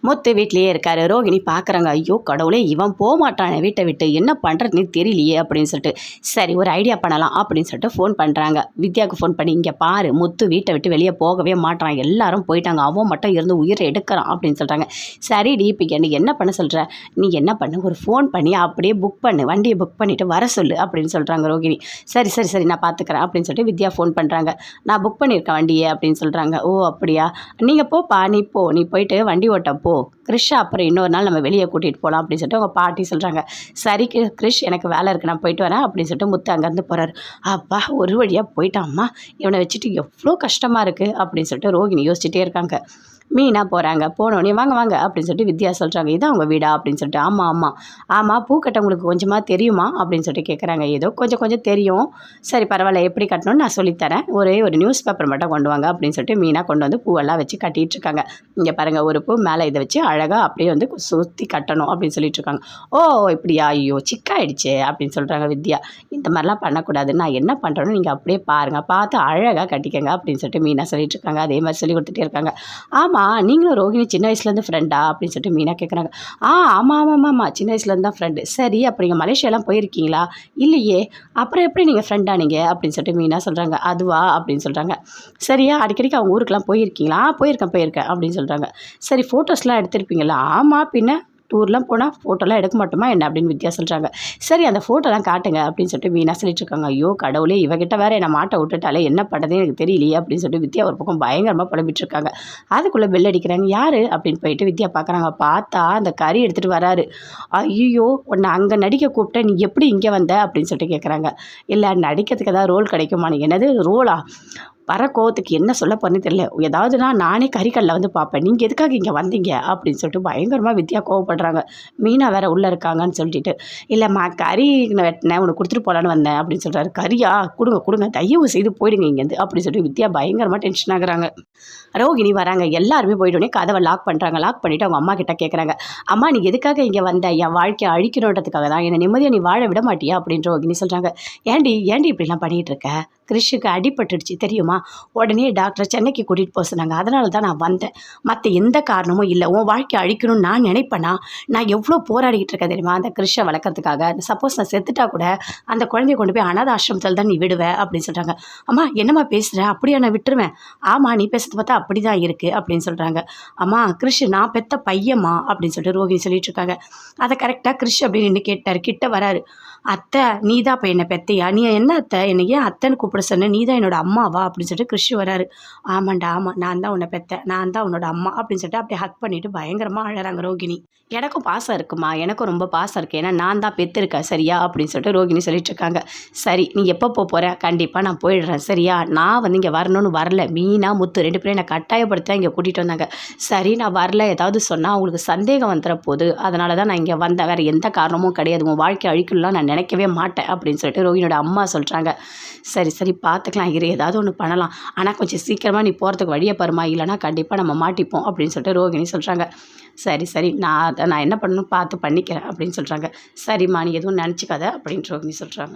முத்து வீட்லேயே இருக்காரு. ரோகிணி பார்க்குறாங்க. ஐயோ கடவுளே, இவன் போகமாட்டானே வீட்டை விட்டு, என்ன பண்ணுறதுன்னு தெரியலையே அப்படின்னு சொல்லிட்டு, சரி ஒரு ஐடியா பண்ணலாம் அப்படின்னு சொல்லிட்டு ஃபோன் பண்ணுறாங்க. வித்யாவுக்கு ஃபோன் பண்ணி, இங்கே பாரு, முத்து வீட்டை விட்டு வெளியே போகவே மாட்டான், எல்லாரும் போயிட்டாங்க, அவன் மட்டும் இருந்து உயிரை எடுக்கிறான் அப்படின்னு சொல்கிறாங்க. சரிடி, இப்போ நீ என்ன பண்ண சொல்கிற? நீ என்ன பண்ணு, ஒரு ஃபோன் பண்ணி அப்படியே புக் பண்ணு, வண்டியை புக் பண்ணிவிட்டு வர சொல்லு அப்படின்னு சொல்கிறாங்க ரோகிணி. சரி சரி சரி நான் பார்த்துக்கிறேன் அப்படின்னு சொல்லிட்டு வித்யா ஃபோன் பண்ணுறாங்க. நான் புக் பண்ணியிருக்கேன் வண்டியை அப்படின்னு சொல்கிறாங்க. ஓ அப்படியா, நீங்கள் போப்பா, நீ போயிட்டு வண்டி ஓட்ட போ, கிறிஷா அப்புறம் இன்னொரு நாள் நம்ம வெளியே கூட்டிகிட்டு போகலாம் அப்படின்னு சொல்லிட்டு அவங்க பாட்டி சொல்கிறாங்க. சரி கிறிஷ், எனக்கு வேலை இருக்குது, நான் போயிட்டு வரேன் அப்படின்னு சொல்லிட்டு முத்து அங்கேருந்து போகிறாரு. அப்பா ஒரு வழியாக போயிட்டாம்மா, இவனை வச்சுட்டு எவ்வளோ கஷ்டமாக இருக்குது அப்படின்னு சொல்லிட்டு ரோகிணி யோசிச்சுட்டே இருக்காங்க. மீனா போகிறாங்க. போனோடனே வாங்க வாங்க அப்படின்னு சொல்லிட்டு வித்யா சொல்கிறாங்க. இதான் அவங்க வீடா அப்படின்னு சொல்லிட்டு. ஆமாம் பூ கட்ட உங்களுக்கு கொஞ்சமாக தெரியுமா அப்படின்னு சொல்லிட்டு கேட்குறாங்க. ஏதோ கொஞ்சம் தெரியும். சரி பரவாயில்ல, எப்படி கட்டணும்னு நான் சொல்லித்தரேன், ஒரே ஒரு நியூஸ் பேப்பர் மட்டும் கொண்டு வாங்க அப்படின்னு சொல்லிட்டு மீனா கொண்டு வந்து பூவெல்லாம் வச்சு கட்டிகிட்டு இருக்காங்க. இங்கே பாருங்கள், ஒரு பூ மேலே இதை வச்சு அழகாக அப்படியே வந்து சுற்றி கட்டணும் அப்படின்னு சொல்லிட்டு இருக்காங்க. ஓ இப்படியா, ஐயோ சிக்காயிடுச்சு அப்படின்னு சொல்கிறாங்க வித்யா. இந்த மாதிரிலாம் பண்ணக்கூடாது, நான் என்ன பண்ணுறேன்னு நீங்கள் அப்படியே பாருங்கள், பார்த்து அழகாக கட்டிக்கங்க அப்படின்னு சொல்லிட்டு மீனா சொல்லிட்டு இருக்காங்க. அதே மாதிரி சொல்லி கொடுத்துட்டே இருக்காங்க. ஆமாம், நீங்களும் ரோகிணி சின்ன வயசுலேருந்து ஃப்ரெண்டா அப்படின்னு சொல்லிட்டு மீனா கேட்குறாங்க. ஆமாம் சின்ன வயசுலேருந்து தான் ஃப்ரெண்டு. சரி அப்போ நீங்கள் மலேசியாலாம் போயிருக்கீங்களா? இல்லையே, அப்புறம் எப்படி நீங்கள் ஃப்ரெண்டானீங்க அப்படின்னு சொல்லிட்டு மீனா சொல்கிறாங்க. அதுவா அப்படின்னு சொல்கிறாங்க. சரியா, அடிக்கடிக்கு அவங்க ஊருக்கெலாம் போயிருக்கீங்களா? போயிருக்கேன் அப்படின்னு சொல்கிறாங்க. சரி ஃபோட்டோஸ்லாம் எடுத்திருப்பீங்களா? ஆமாம், பின்ன டூர்லாம் போனால் ஃபோட்டோலாம் எடுக்க மாட்டோமா என்ன அப்படின்னு வித்யா சொல்கிறாங்க. சரி அந்த ஃபோட்டோலாம் காட்டுங்க அப்படின்னு சொல்லிட்டு மீனா சொல்லிட்டு இருக்காங்க. ஐயோ கடவுளே, இவகிட்ட வேறு என்னை மாட்ட விட்டுட்டாலே, என்ன பண்ணுறதுன்னு எனக்கு தெரியலையே அப்படின்னு சொல்லிட்டு வித்யா ஒரு பக்கம் பயங்கரமாக புலம்பிட்டு இருக்காங்க. அதுக்குள்ளே பெல் அடிக்கிறாங்க. யார் அப்படின்னு போயிட்டு வித்யா பார்க்குறாங்க. பார்த்தா அந்த கறி எடுத்துகிட்டு வராரு. ஐயோ, உன்னை அங்கே நடிக்க கூப்பிட்டேன், நீ எப்படி இங்கே வந்த அப்படின்னு சொல்லிட்டு கேட்குறாங்க. இல்லை நடிக்கிறதுக்கு ஏதாவது ரோல் கிடைக்குமா? நீ என்னது ரோலா? வர கோவத்துக்கு என்ன சொல்ல போறேன்னு தெரியல, ஏதாவதுனா நானே கறிக்கல்ல வந்து பார்ப்பேன், நீங்கள் எதுக்காக இங்கே வந்தீங்க அப்படின்னு சொல்லிட்டு பயங்கரமாக வித்யா கோவப்படுறாங்க. மீனா வேற உள்ளே இருக்காங்கன்னு சொல்லிட்டு. இல்லைம்மா கறி வெட்டினேன், உனக்கு கொடுத்துட்டு போகலான்னு வந்தேன் அப்படின்னு சொல்கிறாரு. கறியா? கொடுங்க தயவு செய்து போயிடுங்க இங்கேருந்து அப்படின்னு சொல்லிட்டு வித்யா பயங்கரமாக டென்ஷன் ஆகுறாங்க. ரோகிணி வராங்க. எல்லாருமே போய்ட்டோடனே கதவை லாக் பண்ணுறாங்க. லாக் பண்ணிவிட்டு அவங்க அம்மா கிட்ட கேட்குறாங்க. அம்மா நீ எதுக்காக இங்கே வந்த? என் வாழ்க்கையை அழிக்கணுன்றதுக்காக தான், என்னை நிம்மதியாக நீ வாழ விட மாட்டியா அப்படின்னு ரோகிணி சொல்கிறாங்க. ஏண்டி இப்படிலாம் பண்ணிகிட்டு இருக்க? கிறிஷுக்கு அடிபட்டுடுச்சு தெரியுமா? உடனே டாக்டரை சென்னைக்கு கூட்டிகிட்டு போக சொன்னாங்க, அதனால தான் நான் வந்தேன், மற்ற எந்த காரணமும் இல்லை. உன் வாழ்க்கையை அழிக்கணும்னு நான் நினைப்பேனா? நான் எவ்வளோ போராடிக்கிட்டு இருக்கேன் தெரியுமா அந்த கிறிஷை வளர்க்குறதுக்காக. சப்போஸ் நான் செத்துட்டா கூட அந்த குழந்தைய கொண்டு போய் அனாத ஆசிரமத்தில் தான் நீ விடுவேன் அப்படின்னு சொல்கிறாங்க. அம்மா என்னம்மா பேசுகிறேன்? அப்படியா நான் விட்டுருவேன்? ஆமாம், நீ பேசுறது பார்த்தா அப்படி தான் இருக்குது அப்படின்னு சொல்கிறாங்க. அம்மா கிறிஷ் நான் பெத்த பையம்மா அப்படின்னு சொல்லிட்டு ரோகிணி சொல்லிட்டு இருக்காங்க. அதை கரெக்டாக கிறிஷ் அப்படின்னு நின்று கேட்டார். கிட்ட வராரு. அத்தை நீ தான் இப்போ என்னை பெத்தையா? நீ என்ன அத்தை, என்னை ஏன் அத்தைன்னு கூப்பிட சொன்ன? நீ தான் என்னோட அம்மாவா அப்படின்னு சொல்லிட்டு கிறிஷ் வராரு. ஆமாண்டா ஆமாம், நான் தான் உன்னை பெத்தேன், நான் தான் உன்னோட அம்மா அப்படின்னு சொல்லிட்டு அப்படியே ஹக் பண்ணிவிட்டு பயங்கரமாக அழறாங்க ரோகிணி. எனக்கும் பாசம் இருக்குமா, எனக்கும் ரொம்ப பாசம் இருக்குது, ஏன்னா நான் தான் பெற்றிருக்கேன் சரியா அப்படின்னு சொல்லிட்டு ரோகிணி சொல்லிட்டு இருக்காங்க. சரி நீ எப்போ போகிற? கண்டிப்பாக நான் போயிடுறேன் சரியா. நான் வந்து இங்கே வரணும்னு வரல, மீனா முத்து 2 பேரும் என்னை கட்டாயப்படுத்த இங்கே கூட்டிகிட்டு வந்தாங்க. சரி நான் வரல, ஏதாவது சொன்னால் அவங்களுக்கு சந்தேகம் வந்துட போகுது, அதனால தான் நான் இங்கே வந்தேன், வேறு எந்த காரணமும் கிடையாது, உன் வாழ்க்கை அழிக்கலாம் நான் நினைக்கவே மாட்டேன் அப்படின்னு சொல்லிட்டு ரோகிணியோட அம்மா சொல்கிறாங்க. சரி பார்த்துக்கலாம் இரு, ஏதாவது ஒன்று பண்ணலாம், ஆனால் கொஞ்சம் சீக்கிரமாக நீ போகிறதுக்கு வழியை பாருமா, இல்லைனா கண்டிப்பாக நம்ம மாட்டிப்போம் அப்படின்னு சொல்லிட்டு ரோகிணி சொல்கிறாங்க. சரி நான் என்ன பண்ணணும் பார்த்து பண்ணிக்கிறேன் அப்படின்னு சொல்கிறாங்க. சரிம்மா நீ எதுவும் நினச்சிக்காத அப்படின்னு ரோகிணி சொல்கிறாங்க.